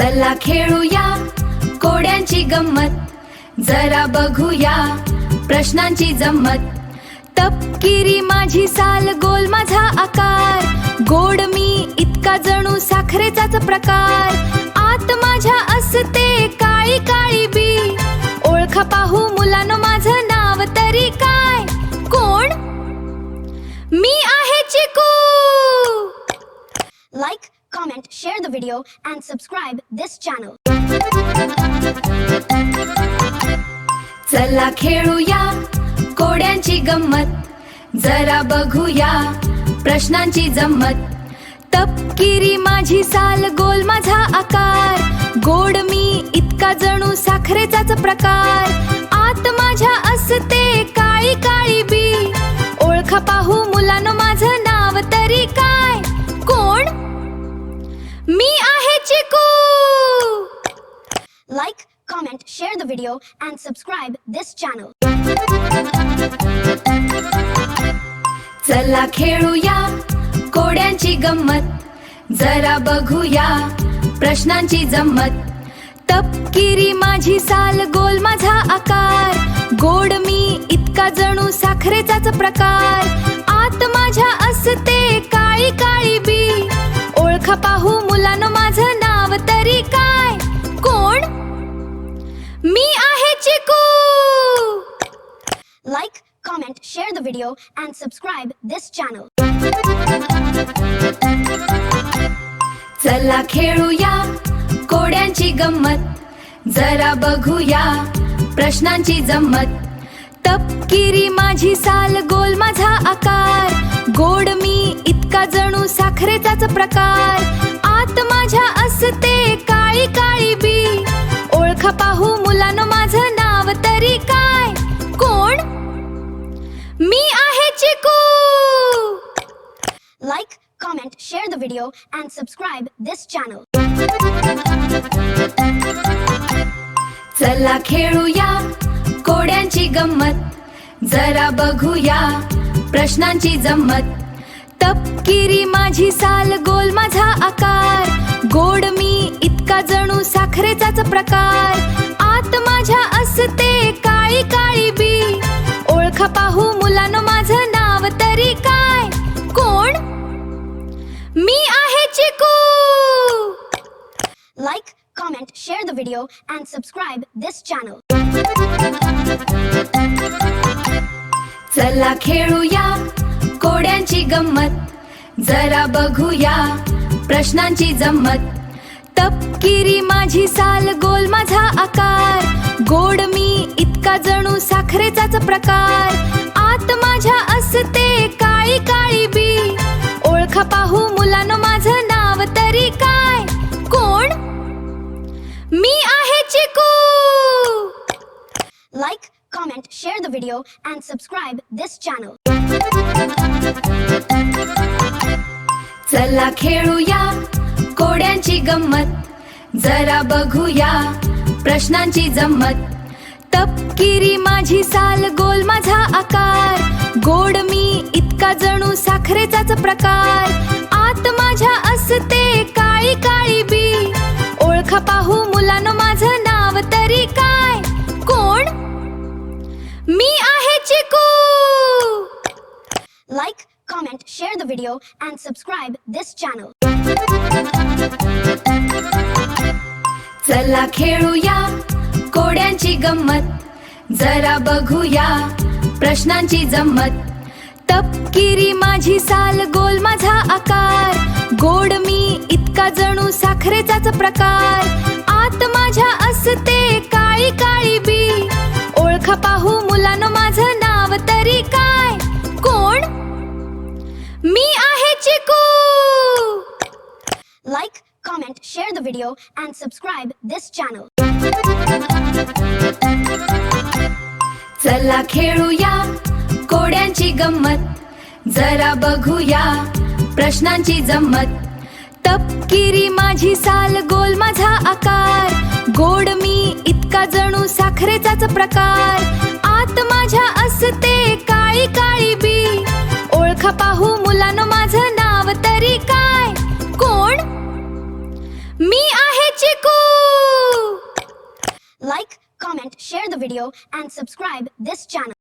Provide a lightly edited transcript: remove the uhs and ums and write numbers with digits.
चला खेळूया कोड्यांची गंमत, जरा बघूया प्रश्नांची जम्मत. तपकिरी माझी साल, गोल माझा आकार, गोड मी इतका जणू साखरेचाच प्रकार. आत माझ्या असते काळी काळी बी, ओळखा पाहू मुलांनो माझं नाव तरी काय? कोण? मी आहे चिकू. Like, comment, share the video and subscribe this channel. चला खेळूया कोड्यांची गंमत, जरा बघूया प्रश्नांची जम्मत. तपकिरी माझी साल, गोल माझा आकार, गोड मी इतका जणू साखरेचाच प्रकार. आत माझ्या असते काळी काळी बी, ओळखा पाहू मुलांनो माझं नाव तरी काय? कोण? मी आहे चिकू. Like, comment, share the video and subscribe this channel. चला खेळूया कोड्यांची गंमत, जरा बघूया प्रश्नांची जम्मत. तपकिरी माझी साल, गोल माझा आकार, गोड मी इतका जणू साखरेचाच प्रकार. आत माझ्या असते काळी काळी बी, ओळखा पाहू मुलांनो माझं नाव तरी काय? कोण? मी आहे चिकू. Like, comment, share the video and subscribe this channel. चला खेळूया कोड्यांची गंमत, जरा बघूया प्रश्नांची जम्मत. तपकिरी माझी साल, गोल माझा आकार, गोड मी इतका जणू साखरेचाच प्रकार. आत माझ्या असते काळी काळी बी, ओळखा पाहू मुलांनो माझं नाव तरी काय? कोण? मी आहे चिकू. Like, comment, share the video and subscribe this channel. चला खेळूया कोड्यांची गंमत, जरा बघूया प्रश्नांची जम्मत. तपकिरी माझी साल, गोल माझा आकार, गोड मी इतका जणू साखरेचाच प्रकार. आत माझ्या असते काळी काळी बी, ओळखा पाहू मुलांनो माझं नाव तरी काय? कोण? मी आहे चिकू. Like, comment, share the video and subscribe this channel. चला खेळूया कोड्यांची गंमत, जरा बघूया प्रश्नांची जम्मत. तपकिरी माझी साल, गोल माझा आकार, गोड मी इतका जणू साखरेचाच प्रकार. आत माझ्या असते काळी काळी बी, ओळखा पाहू मुलांनो माझं नाव तरी काय? कोण? मी आहे चिकू. Like, comment, share the video and subscribe this channel. चला खेळूया कोड्यांची गंमत, जरा बघूया प्रश्नांची जम्मत. तपकिरी माझी साल, गोल माझा आकार, गोड मी इतका जणू साखरेचाच प्रकार. आत माझ्या असते काळी काळी बी, ओळखा पाहू मुलांनो माझं नाव तरी काय? कोण? मी आहे चिकू. Like, comment, share the video and subscribe this channel. चला खेळूया कोड्यांची गंमत, जरा बघूया प्रश्नांची जम्मत. तपकिरी माझी साल, गोल माझा आकार, गोड मी इतका जणू साखरेचाच प्रकार. आत माझ्या असते काळी काळी बी, ओळखा पाहू मुलांनो माझं नाव तरी काय? कोण? मी आहे चिकू. Like, comment, share the video and subscribe this channel. चला खेळूया कोड्यांची गंमत, जरा बघूया प्रश्नांची जम्मत. तपकिरी माझी साल, गोल माझा आकार, गोड मी इतका जणू साखरेचाच प्रकार. आत माझ्या असते काळी काळी बी, ओळखा पाहू मुलांनो माझं नाव तरी काय? कोण? मी आहे चिकू. comment, share the video, and subscribe this channel.